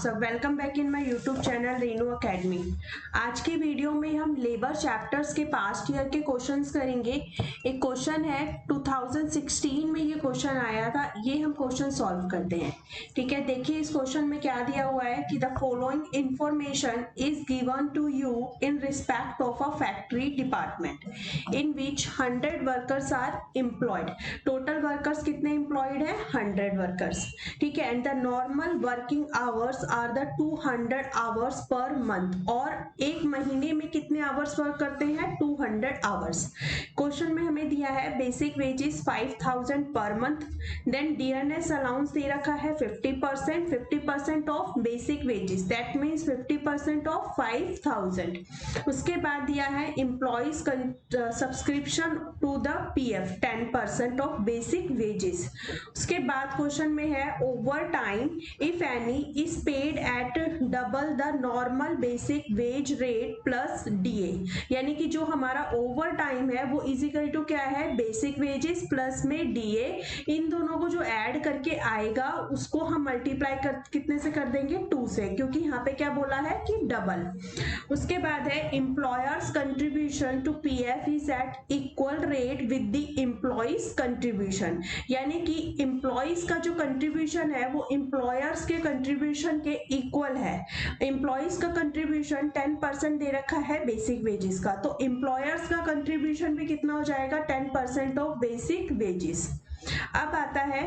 सब, welcome back in my YouTube channel Renu academy. आज की वीडियो में हम लेबर चैप्टर्स के पास्ट ईयर के क्वेश्चंस करेंगे। एक क्वेश्चन है 2016 में ये क्वेश्चन आया था, ये हम क्वेश्चन सॉल्व करते हैं। ठीक है, देखिए इस क्वेश्चन में क्या दिया हुआ है कि the following information is given to you in respect of a factory department in which 100 workers are employed. Total workers कितने एम्प्लॉयड है? 100 वर्कर्स। ठीक है, and the normal working hours are the 200 hours per month. और एक महीने में कितने hours work करते हैं? 200 आवर्स। क्वेश्चन में हमें दिया है basic wages 5000 per month, then dearness allowance दे रखा है 50%, 50% of basic wages, that means 50% of 5000। उसके बाद दिया है employees subscription to the PF 10% of basic wages. उसके बाद क्वेश्चन में है overtime if any is paid at double the normal basic wage rate plus DA, यानी कि जो हमारा ओवर टाइम है वो इजिकल टू क्या है? बेसिक वेजेस प्लस में डीए। इन दोनों को जो ऐड करके आएगा उसको हम मल्टीप्लाई कर कितने से कर देंगे? 2 से, क्योंकि यहाँ पे क्या बोला है कि डबल। उसके बाद है employers contribution to PF is at equal rate with the employees contribution, यानी कि एम्प्लॉइज का जो कंट्रीब्यूशन है वो एम्प्लॉयर्स के कंट्रीब्यूशन के इक्वल है। एम्प्लॉइज का कंट्रीब्यूशन 10% दे रखा है बेसिक वेजेस का, तो एम्प्लॉयर्स का कंट्रीब्यूशन भी कितना हो जाएगा? 10% ऑफ बेसिक वेजेस। अब आता है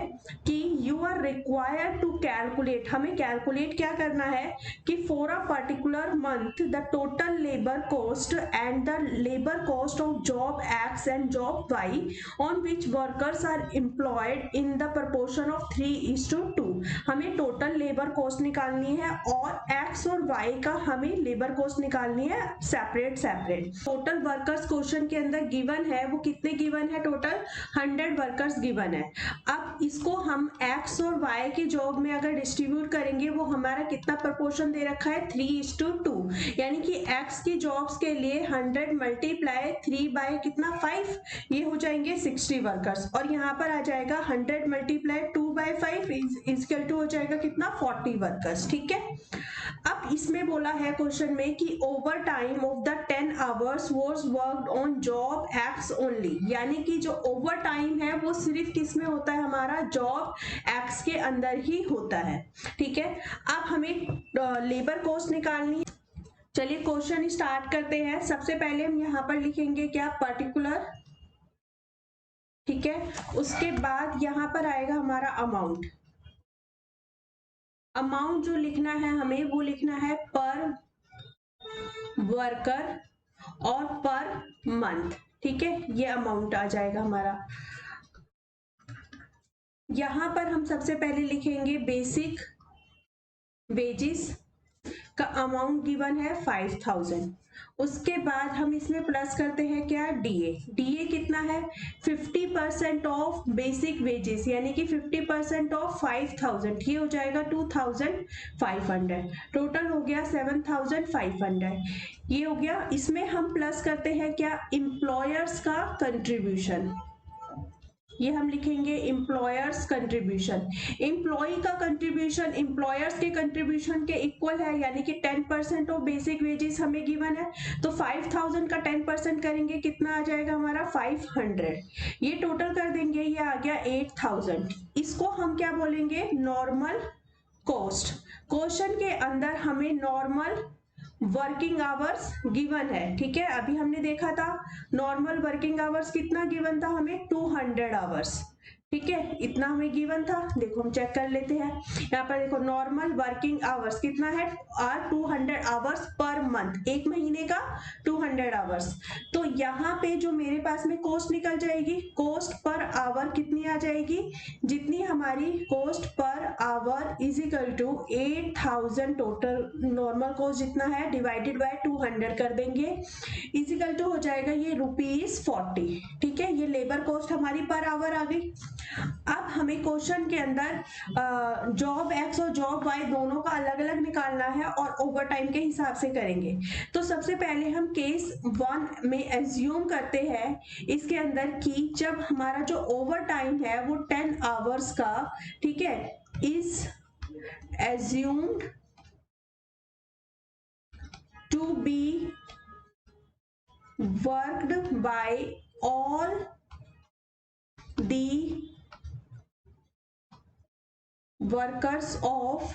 कि you are required to calculate, हमें कैलकुलेट क्या करना है कि for a particular month the total labour cost and the labour cost of job X and job Y on which workers are employed in the proportion of 3:2। हमें total labour cost निकालनी है और x और Y का हमें labour cost निकालनी है separate separate. Total workers question के अंदर गिवन है, वो कितने गिवन है? टोटल 100 वर्कर्स गिवन है। अब इसको हम x और y के जॉब में अगर डिस्ट्रीब्यूट करेंगे वो हमारा कितना प्रपोर्शन दे रखा है? 3:2, यानी कि x की जॉब्स के लिए 100 मल्टीप्लाई 3 बाय कितना? 5, ये हो जाएंगे 60 वर्कर्स। और यहाँ पर आ जाएगा 100 मल्टीप्लाई 2 बाय 5 इक्वल टू हो जाएगा कितना? 40 वर्कर्स। ठीक है, अब इसमें बोला है क्वेश्चन में कि over time of the 10 hours was worked on job x only, यानी कि जो ओवर टाइम है वो सिर्फ किस में होता है? हमारा जॉब एक्स के अंदर ही होता है। ठीक है, अब हमें लेबर कॉस्ट निकालनी है। चलिए क्वेश्चन स्टार्ट करते हैं। सबसे पहले हम यहाँ पर लिखेंगे क्या? पर्टिकुलर। ठीक है, उसके बाद यहाँ पर आएगा हमारा अमाउंट। अमाउंट जो लिखना है हमें वो लिखना है पर वर्कर और पर मंथ। ठीक है, ये अमाउंट आ जाएगा हमारा। यहां पर हम सबसे पहले लिखेंगे बेसिक वेजेस का अमाउंट गिवन है 5000। उसके बाद हम इसमें प्लस करते हैं क्या? डीए। डीए कितना है? 50% ऑफ बेसिक वेजेस, यानी कि 50% ऑफ 5000, ये हो जाएगा 2500। टोटल हो गया 7500, ये हो गया। इसमें हम प्लस करते हैं क्या? एम्प्लॉयर्स का कंट्रीब्यूशन, ये हम लिखेंगे एम्प्लॉयर्स कंट्रीब्यूशन। एम्प्लॉय का कंट्रीब्यूशन एम्प्लॉयर्स के कंट्रीब्यूशन के इक्वल है, यानी कि 10% ऑफ बेसिक वेजेस हमें गिवन है, तो 5000 का 10% करेंगे कितना आ जाएगा हमारा? 500। ये टोटल कर देंगे, ये आ गया 8000। इसको हम क्या बोलेंगे? Normal cost. क्वेश्चन के अंदर हमें नॉर्मल वर्किंग आवर्स गिवन है। ठीक है, अभी हमने देखा था नॉर्मल वर्किंग आवर्स कितना गिवन था हमें? 200 आवर्स। ठीक है, इतना हमें गिवन था। देखो हम चेक कर लेते हैं, यहाँ पर देखो नॉर्मल वर्किंग आवर्स कितना है? 200 आवर्स पर मंथ, एक महीने का 200 आवर्स। तो यहाँ पे जो मेरे पास में कॉस्ट निकल जाएगी, कॉस्ट पर आवर कितनी आ जाएगी? जितनी हमारी cost per hour is equal to 8000, total normal cost जितना है डिवाइडेड बाय 200 कर देंगे, इज इक्वल टू हो जाएगा ये ₹40। ठीक है, ये लेबर कॉस्ट हमारी पर आवर आ गई। अब हमें क्वेश्चन के अंदर जॉब एक्स और जॉब वाई दोनों का अलग अलग निकालना है और ओवर टाइम के हिसाब से करेंगे। तो सबसे पहले हम केस 1 में एज्यूम करते हैं इसके अंदर कि जब हमारा जो ओवर टाइम है वो 10 आवर्स का, ठीक है, is assumed to be worked by all the workers of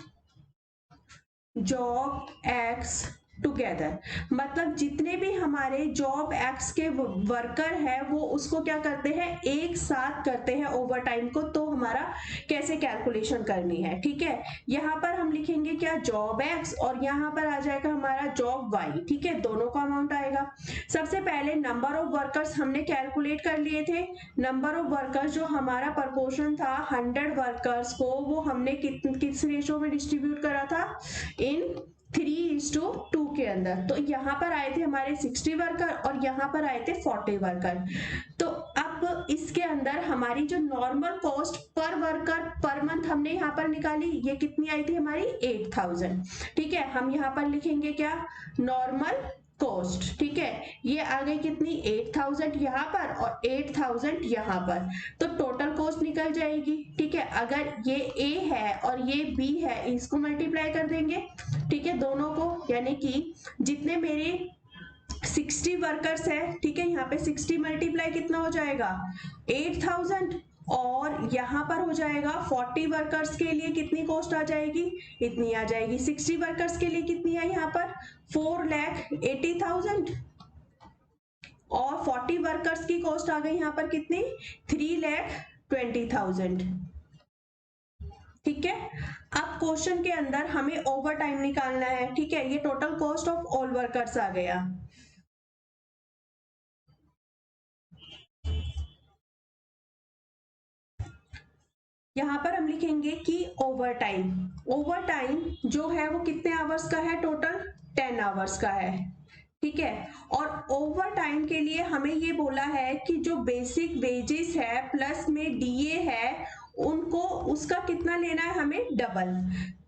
job X together. मतलब जितने भी हमारे जॉब एक्स के वर्कर है वो उसको क्या करते हैं, एक साथ करते हैं ओवर टाइम को। तो हमारा कैसे कैलकुलेशन करनी है, ठीक है। यहाँ पर हम लिखेंगे क्या, जॉब एक्स, और यहाँ पर आ जाएगा हमारा जॉब वाई, ठीक है, दोनों का अमाउंट आएगा। सबसे पहले नंबर ऑफ वर्कर्स हमने कैलकुलेट कर लिए थे। नंबर ऑफ वर्कर्स जो हमारा प्रपोर्शन था 100 वर्कर्स को, वो हमने किस रेशो में डिस्ट्रीब्यूट करा था, इन 3:2 के अंदर। तो यहाँ पर आए थे हमारे 60 वर्कर और यहाँ पर आए थे 40 वर्कर। तो अब इसके अंदर हमारी जो normal cost per worker per month हमने यहाँ पर निकाली, ये कितनी आई थी हमारी 8000, ठीक है। हम यहाँ पर लिखेंगे क्या, नॉर्मल कॉस्ट, ठीक है। ये आ गई कितनी 8000 यहाँ पर और 8000 यहाँ पर, तो टोटल कॉस्ट निकल जाएगी, ठीक है। अगर ये ए है और ये बी है, इसको मल्टीप्लाई कर देंगे, ठीक है, दोनों को, यानी कि जितने मेरे 60 वर्कर्स है, ठीक है, यहाँ पे 60 मल्टीप्लाई कितना हो जाएगा 8000, और यहाँ पर हो जाएगा 40 वर्कर्स के लिए कितनी कॉस्ट आ जाएगी, इतनी आ जाएगी। 60 वर्कर्स के लिए कितनी है यहाँ पर 4,80,000, और 40 वर्कर्स की कॉस्ट आ गई यहाँ पर कितनी 3,20,000, ठीक है। अब क्वेश्चन के अंदर हमें ओवर टाइम निकालना है, ठीक है। ये total cost of all workers आ गया। यहाँ पर हम लिखेंगे कि ओवर टाइम जो है वो कितने आवर्स का है, टोटल 10 आवर्स का है, ठीक है। और ओवर टाइम के लिए हमें ये बोला है कि जो बेसिक वेजेस है प्लस में डीए है, उनको उसका कितना लेना है हमें, डबल।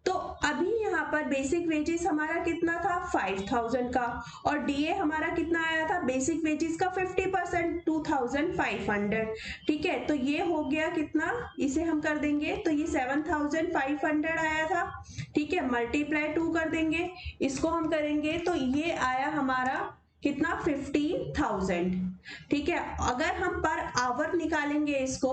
तो अभी यहाँ पर बेसिक वेजेस हमारा कितना था 5000 का, और डीए हमारा कितना आया था बेसिक वेजेस का 50%, 2500, ठीक है। तो ये हो गया कितना, इसे हम कर देंगे तो ये 7500 आया था, ठीक है, मल्टीप्लाई 2 कर देंगे, इसको हम करेंगे तो ये आया हमारा कितना 15,000, ठीक है। अगर हम पर आवर निकालेंगे इसको,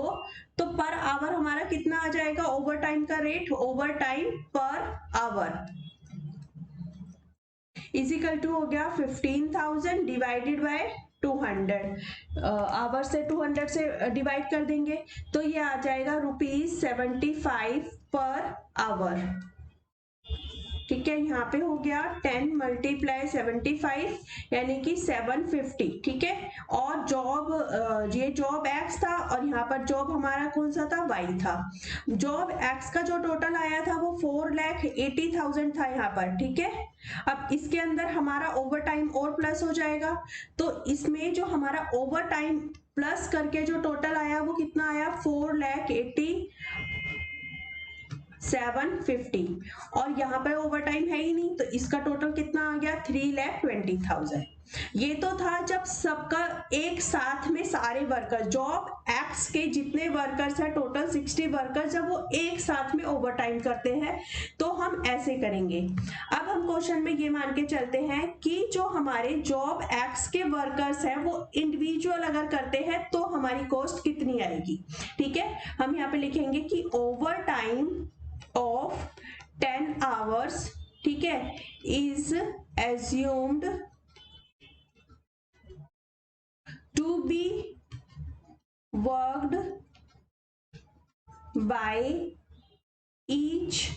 तो पर आवर हमारा कितना आ जाएगा, ओवर टाइम का rate, over time per hour is equal to हो गया 15,000 डिवाइडेड बाय 200, आवर से 200 से डिवाइड कर देंगे तो ये आ जाएगा ₹75 पर आवर, ठीक है। यहाँ पे हो गया 10 × 75 यानी कि 750, ठीक है। और जॉब ये जॉब एक्स था और यहाँ पर जॉब हमारा कौन सा था, वाई था। जॉब एक्स का जो टोटल आया था वो 4,80,000 था यहाँ पर, ठीक है। अब इसके अंदर हमारा ओवर टाइम और प्लस हो जाएगा, तो इसमें जो हमारा ओवर टाइम प्लस करके जो टोटल आया वो कितना आया 4,80,750, और यहाँ पर ओवर टाइम है ही नहीं तो इसका टोटल कितना आ गया 3,20,000। ये तो था जब सबका एक साथ में सारे वर्कर जॉब एक्स के जितने वर्कर्स है टोटल 60 वर्कर्स, जब वो एक साथ में ओवर टाइम करते हैं तो हम ऐसे करेंगे। अब हम क्वेश्चन में ये मान के चलते हैं कि जो हमारे जॉब एक्स के वर्कर्स हैं वो इंडिविजुअल अगर करते हैं तो हमारी कॉस्ट कितनी आएगी, ठीक है। हम यहाँ पे लिखेंगे कि ओवर टाइम ऑफ 10 hours, ठीक है, is assumed to be worked by each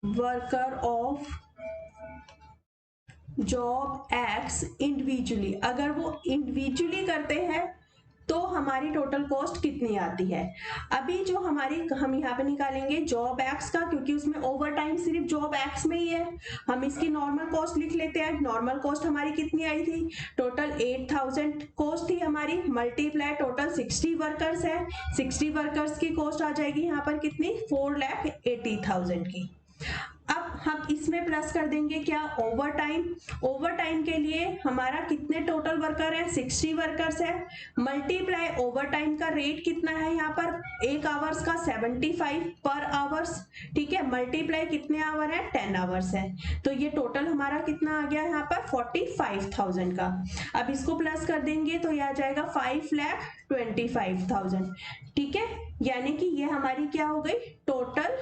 worker of job x individually. अगर वो इंडिविजुअली करते हैं तो हमारी टोटल कॉस्ट कितनी आती है। अभी जो हमारी हम यहाँ पे निकालेंगे जॉब एक्स का, क्योंकि उसमें ओवर टाइम सिर्फ जॉब एक्स में ही है, हम इसकी नॉर्मल कॉस्ट लिख लेते हैं। नॉर्मल कॉस्ट हमारी कितनी आई थी, टोटल 8000 कॉस्ट थी हमारी, मल्टीप्लाई टोटल 60 वर्कर्स है, 60 वर्कर्स की कॉस्ट आ जाएगी यहाँ पर कितनी 4,80,000 की। अब हम इसमें प्लस कर देंगे क्या, ओवर टाइम। ओवर टाइम के लिए हमारा कितने टोटल वर्कर है, 60 वर्कर्स है, मल्टीप्लाई ओवर टाइम का रेट कितना है यहाँ पर, एक आवर्स का 75 पर आवर्स, ठीक है, मल्टीप्लाई कितने आवर है, 10 आवर्स है, तो ये टोटल हमारा कितना आ गया यहाँ पर 45,000 का। अब इसको प्लस कर देंगे तो ये आ जाएगा 5,25,000, ठीक है, यानी कि ये हमारी क्या हो गई, total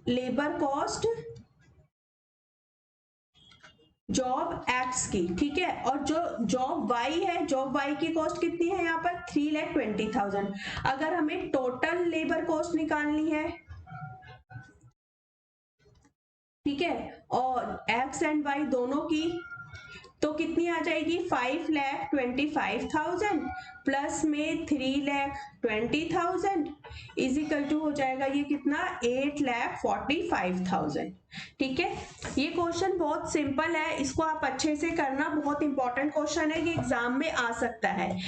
labour cost job x की, ठीक है। और जो जॉब वाई है, जॉब वाई की कॉस्ट कितनी है यहाँ पर 3,20,000। अगर हमें टोटल लेबर कॉस्ट निकालनी है, ठीक है, और एक्स एंड वाई दोनों की, तो कितनी आ जाएगी 5,25,000 प्लस में 3,20,000 इज इक्वल टू हो जाएगा ये कितना 8,45,000, ठीक है। ये क्वेश्चन बहुत सिंपल है, इसको आप अच्छे से करना, बहुत इंपॉर्टेंट क्वेश्चन है, ये एग्जाम में आ सकता है।